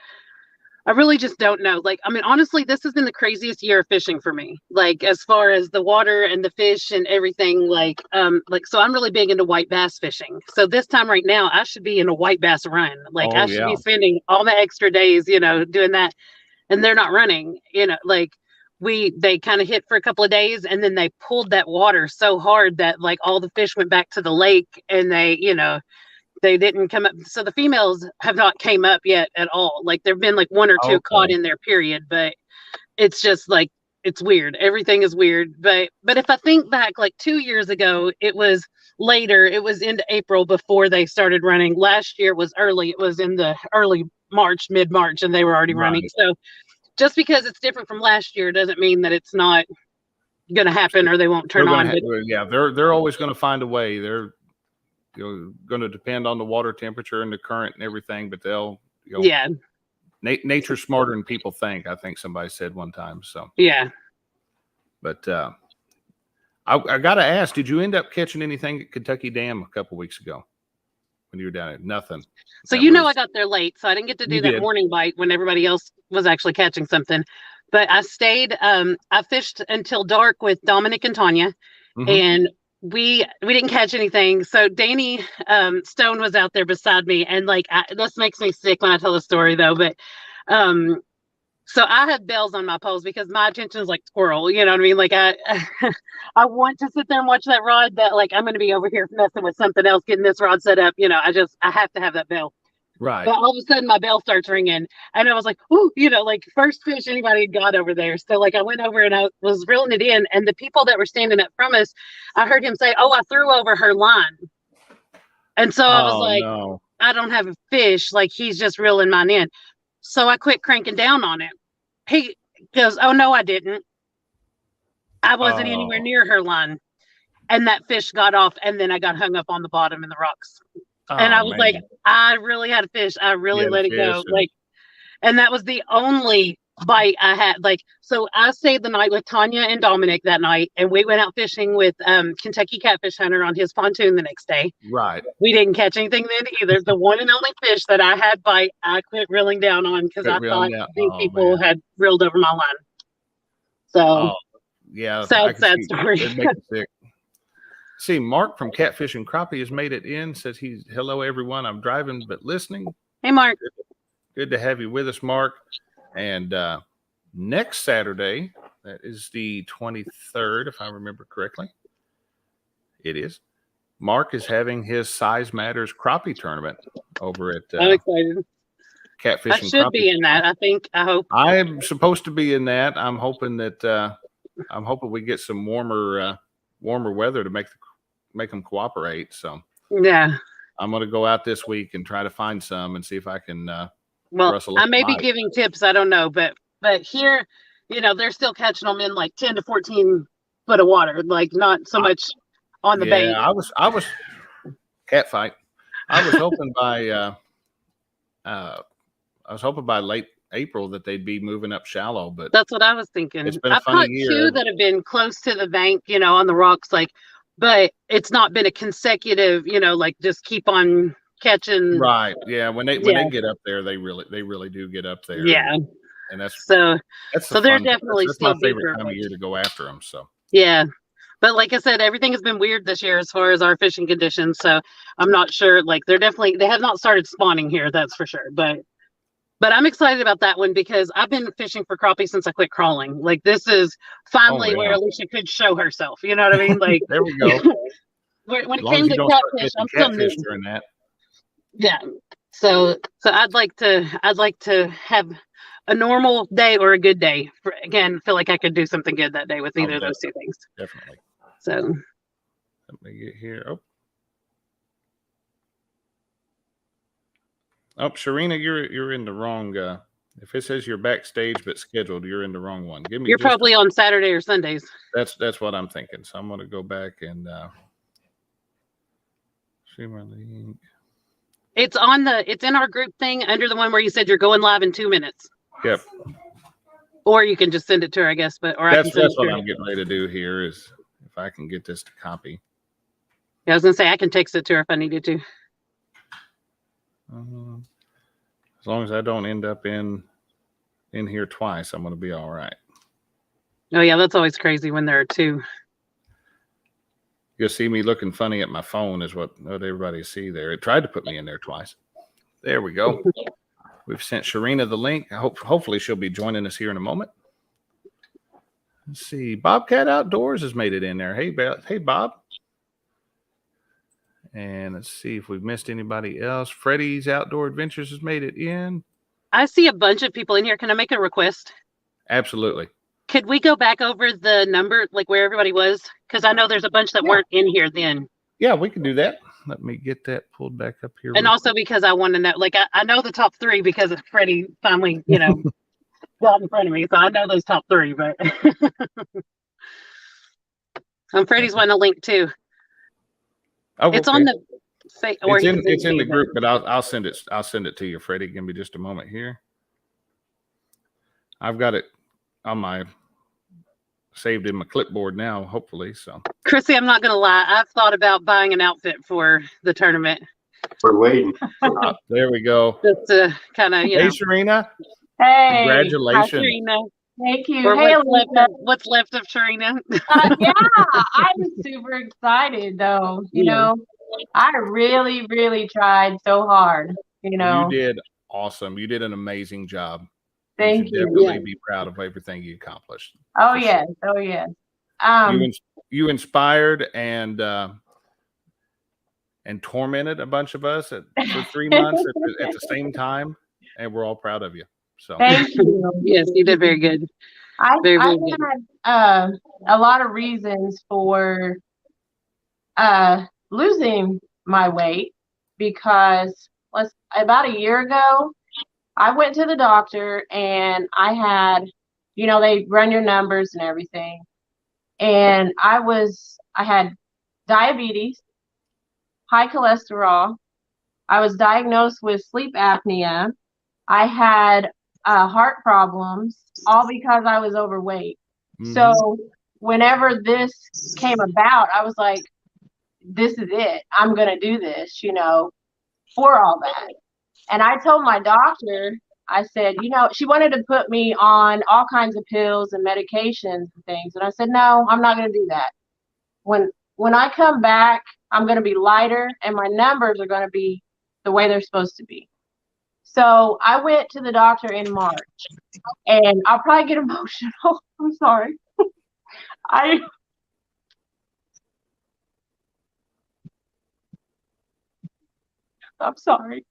I really just don't know. Like, I mean, honestly, this has been the craziest year of fishing for me. Like, as far as the water and the fish and everything, so I'm really big into white bass fishing. So this time right now, I should be in a white bass run. Like, I should be spending all the extra days, doing that. And they're not running, they kind of hit for a couple of days and then they pulled that water so hard that like all the fish went back to the lake and they didn't come up. So the females have not came up yet at all. Like there've been like one or two caught in their period, but it's just like, it's weird. Everything is weird. But if I think back like 2 years ago, it was later, it was into April before they started running. Last year was early. It was in the early March, mid-March, and they were already running. So just because it's different from last year doesn't mean that it's not going to happen or they won't turn on. They're always going to find a way. They're going to depend on the water temperature and the current and everything, but they'll nature's smarter than people think. I think somebody said one time. So but I got to ask, did you end up catching anything at Kentucky Dam a couple weeks ago when you were down there? Nothing. So I got there late, so I didn't get to do that morning bite when everybody else was actually catching something. But I stayed. I fished until dark with Dominic and Tanya, and we didn't catch anything. So Danny Stone was out there beside me, and this makes me sick when I tell the story though. But so I had bells on my poles because my attention is like squirrel. You know what I mean? Like I want to sit there and watch that rod, but like I'm going to be over here messing with something else, getting this rod set up. I have to have that bell. Right. But all of a sudden my bell starts ringing and I was like, ooh, first fish anybody had got over there. So I went over and I was reeling it in, and the people that were standing up from us, I heard him say, oh, I threw over her line. And so I was like, no. I don't have a fish. Like he's just reeling mine in. So I quit cranking down on it. He goes, oh, no, I didn't. I wasn't anywhere near her line. And that fish got off, and then I got hung up on the bottom in the rocks. And I was like, I really had a fish. I really let it go. And that was the only bite I had. So I stayed the night with Tanya and Dominic that night, and we went out fishing with Kentucky Catfish Hunter on his pontoon the next day. Right. We didn't catch anything then either. The one and only fish that I had bite, I quit reeling down on because I thought these people had reeled over my line. So, sad story. It makes me sick. See, Mark from Catfish and Crappie has made it in. Says hello, everyone. I'm driving but listening. Hey, Mark. Good to have you with us, Mark. And next Saturday, that is the 23rd, if I remember correctly. It is. Mark is having his Size Matters Crappie tournament over at I'm excited. Catfish and Crappie. I should be in that. I hope. I'm supposed to be in that. I'm hoping we get some warmer weather to make them cooperate. So I'm going to go out this week and try to find some and see if I can. I may be giving tips. I don't know, but here, they're still catching them in like 10 to 14 foot of water. Like not so much. on the bank. I was cat fight. I was hoping by late April that they'd be moving up shallow, but that's what I was thinking. It's been a I've funny caught year. two that have been close to the bank, on the rocks, but it's not been a consecutive, just keep on catching. Right. Yeah. When they get up there, they really do get up there. Yeah. And that's so they're fun. definitely that's still my favorite deeper. time of year to go after them. So Yeah. But like I said, everything has been weird this year as far as our fishing conditions. So I'm not sure. They have not started spawning here, that's for sure. But I'm excited about that one because I've been fishing for crappie since I quit crawling. This is finally where Alicia could show herself. You know what I mean? There we go. when it came to catfish, I'm still new during that. Yeah. So I'd like to have a normal day or a good day. Feel like I could do something good that day with either of those two things. Definitely. So let me get here. Oh, Sharina, you're in the wrong. If it says you're backstage but scheduled, you're in the wrong one. You're probably on Saturday or Sundays. That's what I'm thinking. So I'm going to go back and see my link. It's in our group thing under the one where you said you're going live in 2 minutes. Yep. Or you can just send it to her, I guess. But that's what I'm getting ready to do here is if I can get this to copy. Yeah, I was gonna say I can text it to her if I needed to. As long as I don't end up in here twice, I'm gonna be all right. Oh yeah, that's always crazy when there are two. You'll see me looking funny at my phone is what everybody see there. It tried to put me in there twice. There we go. We've sent Sharina the link. Hopefully she'll be joining us here in a moment. Let's see. Bobcat Outdoors has made it in there. Hey, Bob. And let's see if we've missed anybody else. Freddie's Outdoor Adventures has made it in. I see a bunch of people in here. Can I make a request? Absolutely. Could we go back over the number, where everybody was? Because I know there's a bunch that weren't in here then. Yeah, we can do that. Let me get that pulled back up here. And also because I want to know, I know the top three because of Freddie finally, got in front of me. So I know those top three, but Freddie's wanting a link too. Oh, it's on the it's in the group, but I'll send it to you, Freddie. Give me just a moment here. I've got it on my saved in my clipboard now, hopefully. So Chrissy, I'm not gonna lie, I've thought about buying an outfit for the tournament. We're waiting. There we go. Just to kind of, Hey, Sharina. Hey. Hi, Congratulations. Sharina. Thank you. Or hey, what's left of Sharina? Yeah, I'm super excited though. I really, really tried so hard. You did awesome. You did an amazing job. Thank you. Definitely be proud of everything you accomplished. Oh yes. Oh yes. You inspired and tormented a bunch of us for 3 months at the same time, and we're all proud of you. So thank you. Yes, you did very good. I good. had a lot of reasons for losing my weight because about a year ago I went to the doctor and I had, they run your numbers and everything, and I had diabetes, high cholesterol. I was diagnosed with sleep apnea. I had heart problems, all because I was overweight. Mm-hmm. So whenever this came about, I was like, this is it. I'm going to do this, for all that. And I told my doctor, I said, she wanted to put me on all kinds of pills and medications and things. And I said, no, I'm not going to do that. When I come back, I'm going to be lighter and my numbers are going to be the way they're supposed to be. So I went to the doctor in March, and I'll probably get emotional. I'm sorry. I'm sorry.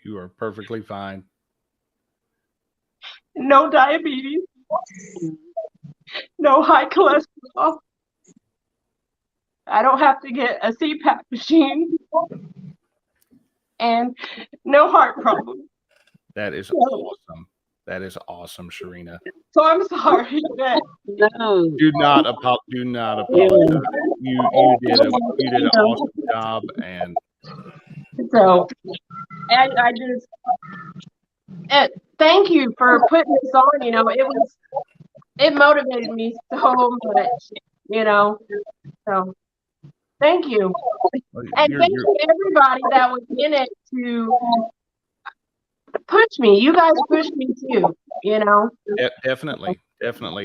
You are perfectly fine. No diabetes. No high cholesterol. I don't have to get a CPAP machine. And no heart problems. That is awesome. That is awesome, Sharina. So I'm sorry. No. Do not apologize. you did an awesome job, and So I just thank you for putting this on. You know, it motivated me so much. You know, so thank you, and thank you everybody that was in it to push me. You guys pushed me too. You know, definitely.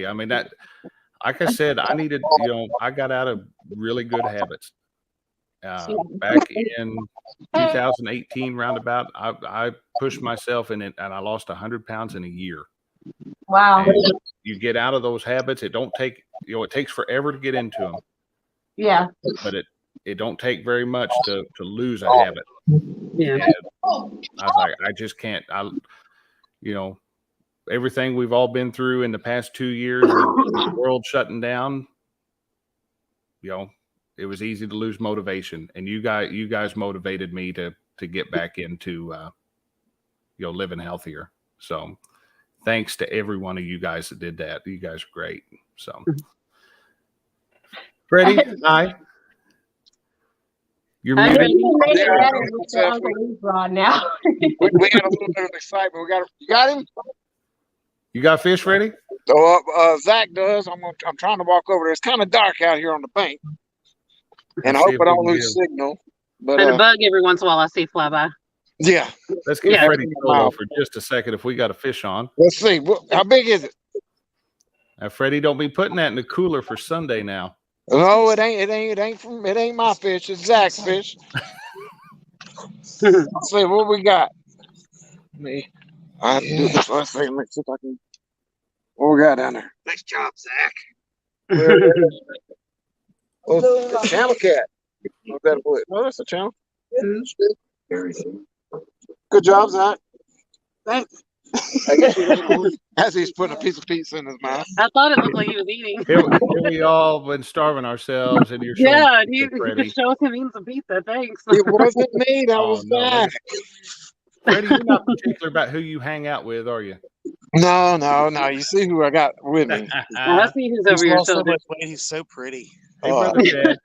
I mean, that, like I said, I needed, I got out of really good habits. Back in 2018 roundabout, I pushed myself in it, and I lost 100 pounds in a year. wow. And you get out of those habits. It don't take, it takes forever to get into them. Yeah. But it don't take very much to lose a habit. Yeah. And I was like, I just can't. Everything we've all been through in the past 2 years, with the world shutting down, it was easy to lose motivation, and you guys motivated me to get back into living healthier. So thanks to every one of you guys that did that. You guys are great. So Freddie, hi. You're I muted. mean, you made it better with the Uncle Lee's rod now. We got a little bit of excitement. You got him? You got fish ready? Zach does. I'm trying to walk over there. It's kind of dark out here on the bank, and I Let's see hope if I we don't can lose signal. But And a bug every once in a while I see fly by. yeah, let's get Yeah. Freddie solo for just a second if we got a fish on. let's see. How big is it? Now, Freddie, don't be putting that in the cooler for Sunday now. No, it ain't my fish. It's Zach's fish. Let's see what we got. I have to do this. Let's see if I can. What we got down there? Nice job, Zach. Oh, it's a channel cat. What's that? No, that's a channel. Good job, Zach. Thanks. As he's putting a piece of pizza in his mouth. I thought it looked like he was eating. Here we all been starving ourselves, and you're showing Yeah, pizza, you Freddie. showing him eating some pizza. Thanks. It wasn't me. That was no, Zach. Freddie, you're not particular about who you hang out with, are you? No. You see who I got with me. I see who's over your shoulder. He's so pretty. Hey, brother Dad.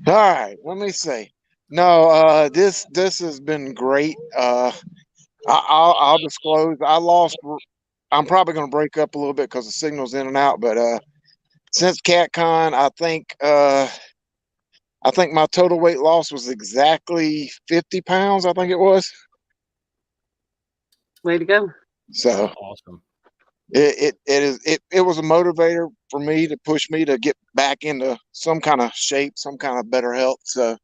All right, let me see. No, this has been great. I'll disclose. I'm probably going to break up a little bit because the signal's in and out. But since CatCon, I think my total weight loss was exactly 50 pounds. I think it was. Way to go. So Awesome. it was a motivator for me to push me to get back into some kind of shape, some kind of better health. So,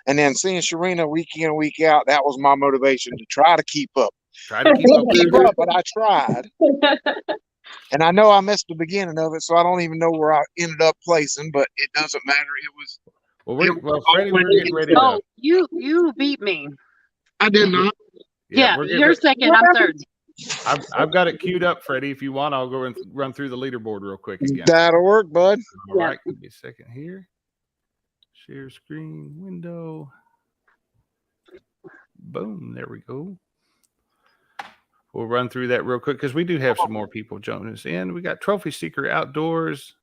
and then seeing Sharina week in, week out, that was my motivation to try to keep up. Try to keep up. But I tried. And I know I missed the beginning of it, so I don't even know where I ended up placing, but it doesn't matter. It was. Well, Freddie, we're getting ready to. Oh, you beat me. I did not. Yeah, we're getting you're ready. second. I'm third. I've got it queued up, Freddie. If you want, I'll go and run through the leaderboard real quick again. That'll work, bud. All right, give me a second here. Share screen window. Boom, there we go. We'll run through that real quick because we do have some more people joining us in. We got Trophy Seeker Outdoors.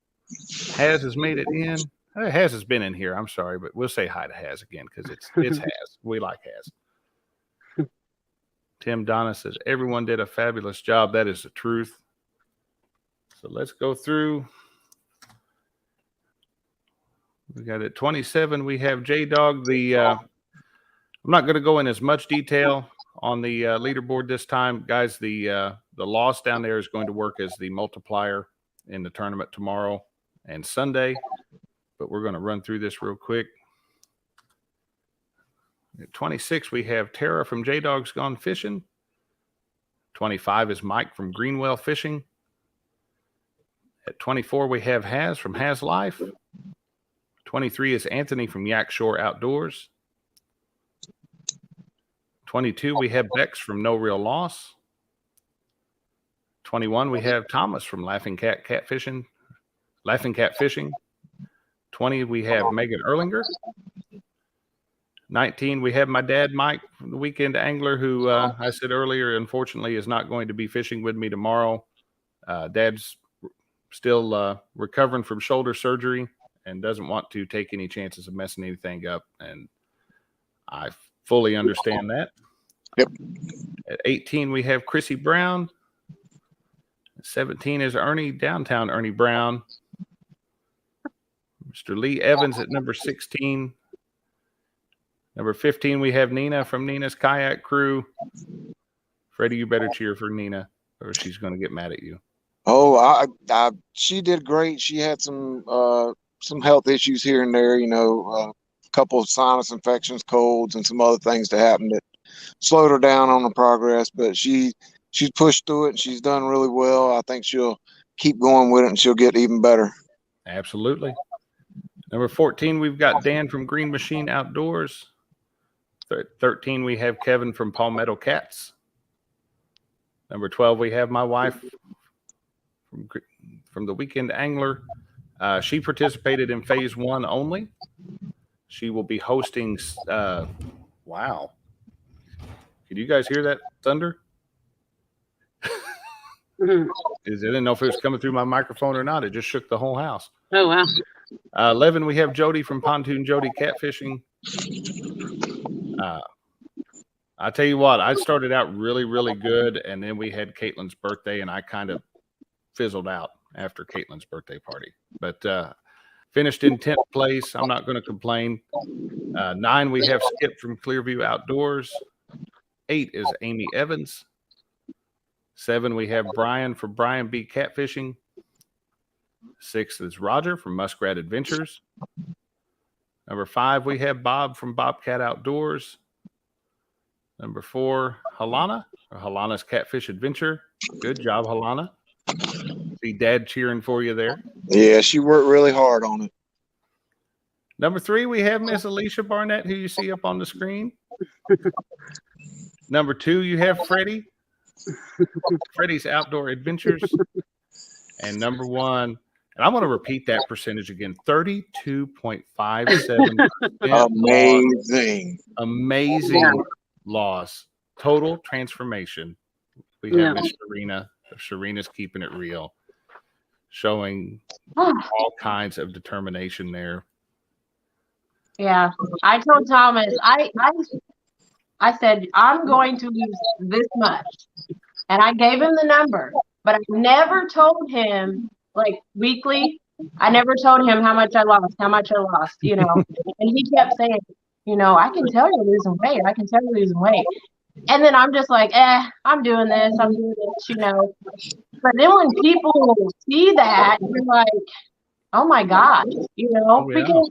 Haz has made it in. Haz has been in here. I'm sorry, but we'll say hi to Haz again because it's Haz. We like Haz. Tim Donna says, everyone did a fabulous job. That is the truth. So let's go through. We got at 27. We have J-Dog. I'm not going to go in as much detail on the leaderboard this time. Guys, the loss down there is going to work as the multiplier in the tournament tomorrow and Sunday. But we're going to run through this real quick. At 26, we have Tara from J-Dog's Gone Fishing. 25 is Mike from Greenwell Fishing. At 24, we have Haz from Haz Life. 23 is Anthony from Yak Shore Outdoors. 22, we have Bex from No Real Loss. 21, we have Thomas from Laughing Cat Fishing. 20, we have Megan Erlinger. 19, we have my dad, Mike, from the Weekend Angler, who I said earlier, unfortunately, is not going to be fishing with me tomorrow. Dad's still recovering from shoulder surgery, and doesn't want to take any chances of messing anything up. And I fully understand that. Yep. At 18, we have Chrissy Brown. At 17 is downtown Ernie Brown. Mr. Lee Evans at number 16. Number 15, we have Nina from Nina's Kayak Crew. Freddie, you better cheer for Nina, or she's going to get mad at you. Oh, she did great. She had some health issues here and there, a couple of sinus infections, colds, and some other things that happened that slowed her down on the progress. But she's pushed through it, and she's done really well. I think she'll keep going with it, and she'll get even better. Absolutely. Number 14, we've got Dan from Green Machine Outdoors. 13, we have Kevin from Palmetto Cats. Number 12, we have my wife from the Weekend Angler. She participated in phase 1 only. She will be hosting. Wow. Could you guys hear that thunder? I didn't know if it was coming through my microphone or not. It just shook the whole house. Oh, wow. 11, we have Jody from Pontoon Jody Catfishing. I tell you what, I started out really, really good, and then we had Caitlin's birthday, and I kind of fizzled out after Caitlin's birthday party. But finished in 10th place. I'm not going to complain. 9, we have Skip from Clearview Outdoors. 8 is Amy Evans. 7, we have Brian from Brian B. Catfishing. 6 is Roger from Muskrat Adventures. Number 5, we have Bob from Bobcat Outdoors. Number 4, Halana's Catfish Adventure. Good job, Halana. See Dad cheering for you there. Yeah, she worked really hard on it. Number 3, we have Miss Alicia Barnett, who you see up on the screen. Number 2, you have Freddie. Freddie's Outdoor Adventures. And number 1, and I'm going to repeat that percentage again, 32.57%. Amazing loss. Total transformation. We have Miss Sharina. Sharina's keeping it real, showing all kinds of determination there. Yeah, I told Thomas, I said, I'm going to lose this much. And I gave him the number, but I never told him, like, weekly, I never told him how much I lost, And he kept saying, I can tell you're losing weight. And then I'm just like, I'm doing this. But then when people see that, you're like, oh my gosh, because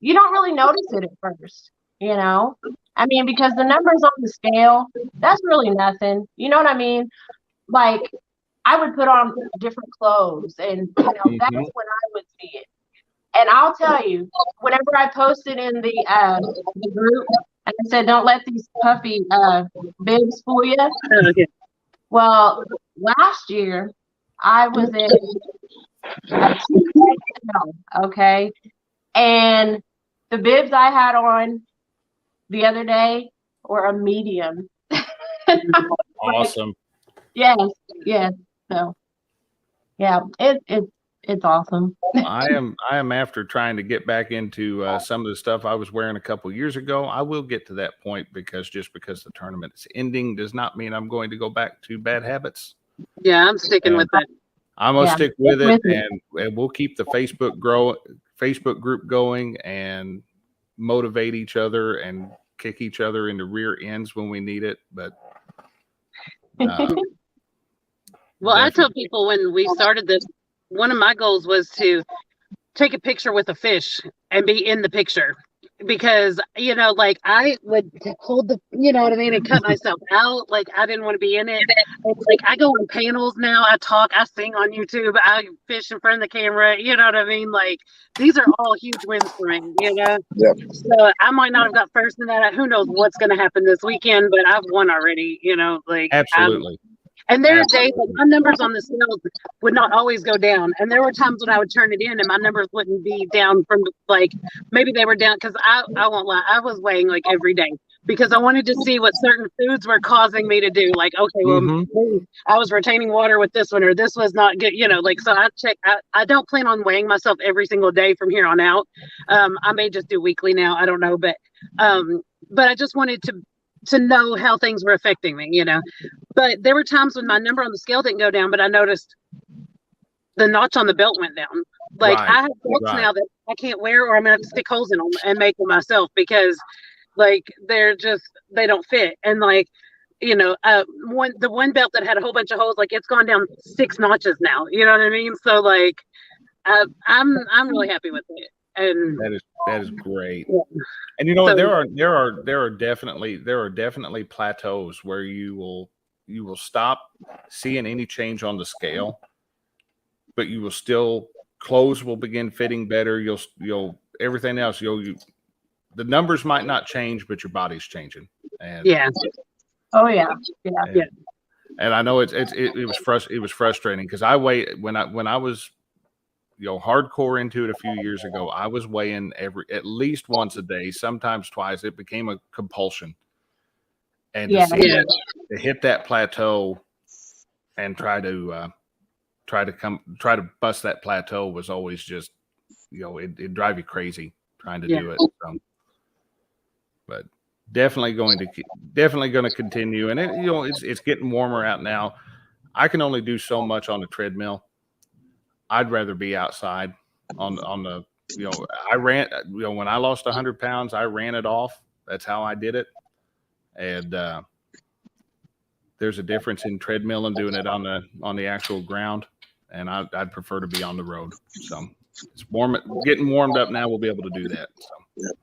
you don't really notice it at first, because the numbers on the scale, that's really nothing. You know what I mean? Like, I would put on different clothes, and that's when I would see it. And I'll tell you, whenever I posted in the group, and I said, don't let these puffy bibs fool you. Okay. Well, last year I was in a 2XL, okay, and the bibs I had on the other day were a medium. Awesome. Yes. So, yeah, it's awesome. I am after trying to get back into some of the stuff I was wearing a couple years ago. I will get to that point because the tournament is ending does not mean I'm going to go back to bad habits. Yeah, I'm sticking with it. I'm gonna stick with it, and we'll keep the Facebook group going and motivate each other and kick each other in the rear ends when we need it. But well, I tell people when we started this, one of my goals was to take a picture with a fish and be in the picture, because I would hold the and cut myself out. Like, I didn't want to be in it. It's like I go on panels now, I talk, I sing on YouTube, I fish in front of the camera, you know what I mean? Like, these are all huge wins for me, Yep. So I might not have got first in that. Who knows what's going to happen this weekend, but I've won already, absolutely. And there are days like my numbers on the scales would not always go down. And there were times when I would turn it in and my numbers wouldn't be down from, like, maybe they were down, because I won't lie, I was weighing like every day. because I wanted to see what certain foods were causing me to do. Like, okay, well, I was retaining water with this one, or this was not good, you know, like, so I don't plan on weighing myself every single day from here on out. I may just do weekly now. I don't know, but I just wanted to know how things were affecting me, you know. But there were times when my number on the scale didn't go down, but I noticed the notch on the belt went down. Like, I have belts now that I can't wear, or I'm gonna have to stick holes in them and make them myself, because like they don't fit. And like, you know, the one belt that had a whole bunch of holes, like it's gone down 6 notches now. You know what I mean? So like, I'm really happy with it. And that is great. Yeah. And you know what? There are definitely plateaus where you will stop seeing any change on the scale, but you will still, clothes will begin fitting better. You'll everything else, the numbers might not change, but your body's changing. And oh yeah. And I know it was frustrating, because when I was hardcore into it a few years ago, I was weighing at least once a day, sometimes twice. It became a compulsion. And to hit that plateau and try to bust that plateau was always just, it'd drive you crazy trying to do it. So, but definitely going to continue. And it's getting warmer out now. I can only do so much on the treadmill. I'd rather be outside on the, I ran, when I lost 100 pounds, I ran it off. That's how I did it. And there's a difference in treadmill and doing it on the actual ground. And I'd prefer to be on the road. So it's getting warmed up now. We'll be able to do that. So.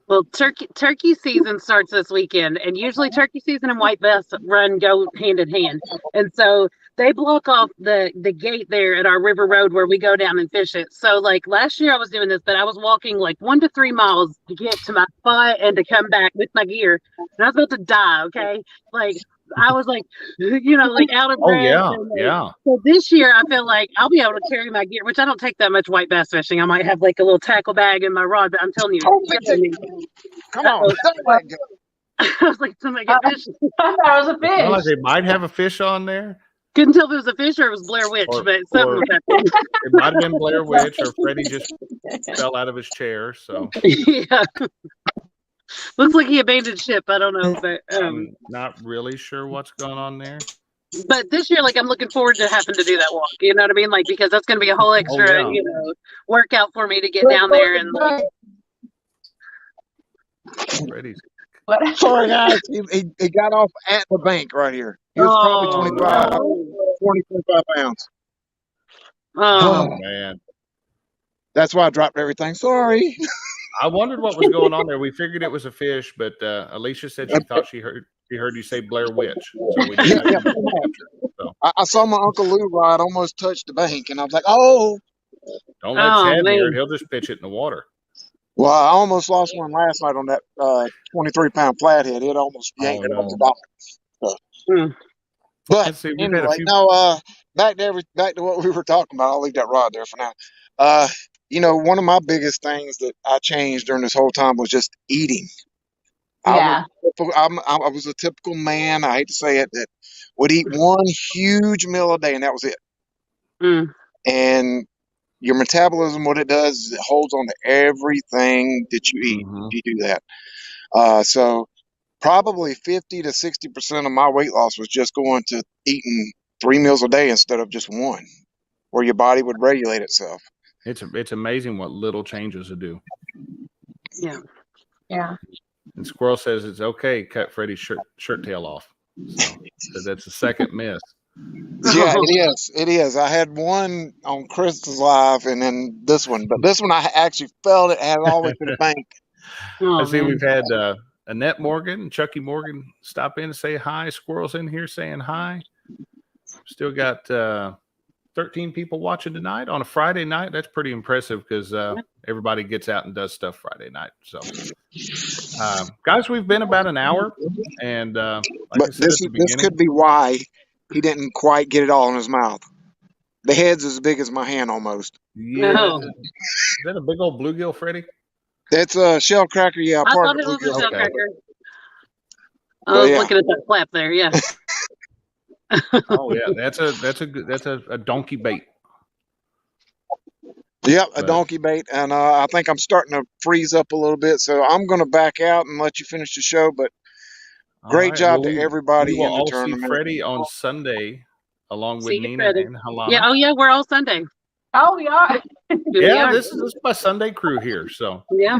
Well, turkey season starts this weekend, and usually turkey season and white bass run go hand in hand. And so they block off the gate there at our river road where we go down and fish it. So like last year I was doing this, but I was walking like 1 to 3 miles to get to my spot and to come back with my gear. And I was about to die. Okay. Like I was like, like out of breath. Oh yeah. So this year I feel like I'll be able to carry my gear, which I don't take that much white bass fishing. I might have like a little tackle bag in my rod, but I'm telling you, come on. I was like, somebody get fish. I thought it was a fish. Well, they might have a fish on there. Couldn't tell if it was a fish or it was Blair Witch, but something was happening. It might have been Blair Witch, or Freddie just fell out of his chair. So yeah. Looks like he abandoned ship. I don't know, but I'm not really sure what's going on there. But this year, like, I'm looking forward to having to do that walk. You know what I mean? Like, because that's going to be a whole extra, workout for me to get down there and. Freddie's. Sorry, guys. He got off at the bank right here. He was probably 25 pounds. Oh man. That's why I dropped everything. Sorry. I wondered what was going on there. We figured it was a fish, but Alicia said she thought she heard you say Blair Witch. So we so. I saw my Uncle Lou rod almost touch the bank, and I was like, "Oh!" Don't let Chad near it. He'll just pitch it in the water. Well, I almost lost one last night on that 23-pound flathead. It almost yanked it off the dock. So. But anyway, back to what we were talking about. I'll leave that rod there for now. One of my biggest things that I changed during this whole time was just eating. Yeah. I was a typical man, I hate to say it, that would eat one huge meal a day, and that was it. And your metabolism, what it does is it holds on to everything that you eat. You do that. So probably 50 to 60% of my weight loss was just going to eating 3 meals a day instead of just one, where your body would regulate itself. It's amazing what little changes will do. Yeah. Yeah. And Squirrel says it's okay. Cut Freddie's shirt tail off. So that's the second miss. Yeah, it is. I had one on Chris's live, and then this one. But this one I actually felt it had all the way to the bank. I see we've had Annette Morgan and Chucky Morgan stop in and say hi. Squirrel's in here saying hi. Still got 13 people watching tonight on a Friday night. That's pretty impressive, because everybody gets out and does stuff Friday night. So, guys, we've been about an hour, and like but this could be why he didn't quite get it all in his mouth. The head's as big as my hand almost. Yeah. No. Is that a big old bluegill, Freddie? That's a shell cracker. Yeah, I part thought of it was a shell cracker. I was yeah. looking at that flap there. Yeah. Oh yeah, that's a donkey bait. Yep, a But- donkey bait, and I think I'm starting to freeze up a little bit, so I'm going to back out and let you finish the show. But All great right, job well, to everybody we will in the all see tournament. Freddie on Sunday, along with See you, Nina Freddie. and Halana. Yeah. Oh, yeah. We're all Sunday. Oh, we are. We Yeah, are. this is my Sunday crew here. So, Yeah.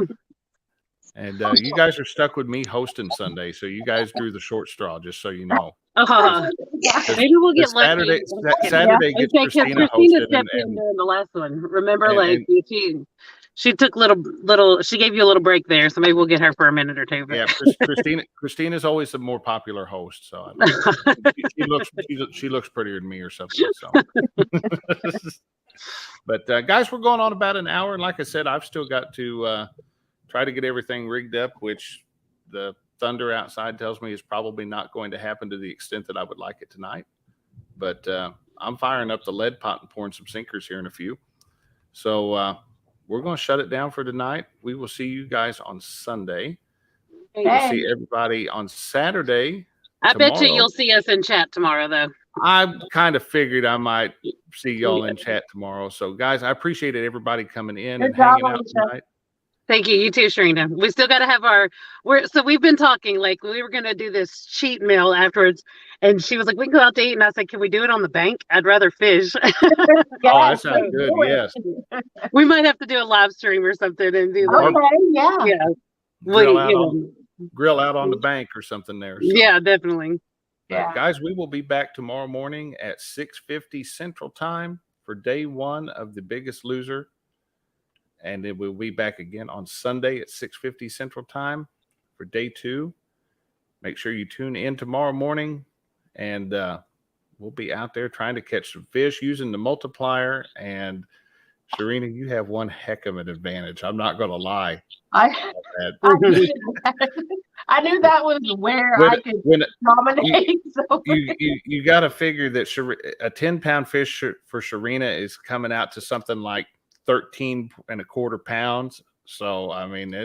and you guys are stuck with me hosting Sunday, so you guys drew the short straw, just so you know. Maybe we'll get Saturday, lucky. Saturday Okay, gets 'cause Christina Christina hosted, stepped in during the last one. Remember, and- like she took little. She gave you a little break there, so maybe we'll get her for a minute or two. But. yeah, Christina's always the more popular host, so she looks prettier than me or something. So, but guys, we're going on about an hour, and like I said, I've still got to try to get everything rigged up, which the thunder outside tells me is probably not going to happen to the extent that I would like it tonight. But I'm firing up the lead pot and pouring some sinkers here in a few. So we're going to shut it down for tonight. We will see you guys on Sunday. We'll see everybody on Saturday. I bet you tomorrow. you'll see us in chat tomorrow, though. I kind of figured I might see y'all in chat tomorrow. So, guys, I appreciated everybody coming in and hanging out tonight. Thank you. You too, Sharina. We still got to have we've been talking, like we were going to do this cheat meal afterwards. And she was like, we can go out to eat. And I said, can we do it on the bank? I'd rather fish. Oh, that sounds good. Yes. We might have to do a live stream or something and do Okay, that. yeah. Yeah. Grill out on the bank or something there. So. Yeah, definitely. But guys, we will be back tomorrow morning at 6:50 Central Time for day one of The Biggest Loser. And then we'll be back again on Sunday at 6:50 Central Time for day two. Make sure you tune in tomorrow morning, and we'll be out there trying to catch some fish using the multiplier. And Sharina, you have one heck of an advantage. I'm not going to lie. I knew that was where I could dominate. You got to figure that a 10-pound fish for Sharina is coming out to something like 13.25 pounds. So I mean,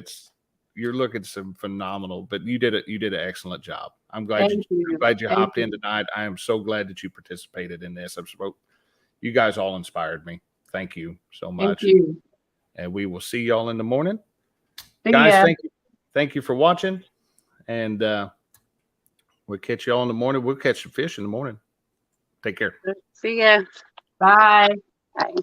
you're looking some phenomenal, but you did an excellent job. I'm glad you hopped in tonight. I am so glad that you participated in this. You guys all inspired me. Thank you so much. Thank you. And we will see y'all in the morning. See Guys, ya. thank you for watching. And we'll catch y'all in the morning. We'll catch some fish in the morning. Take care. See ya. Bye. Bye.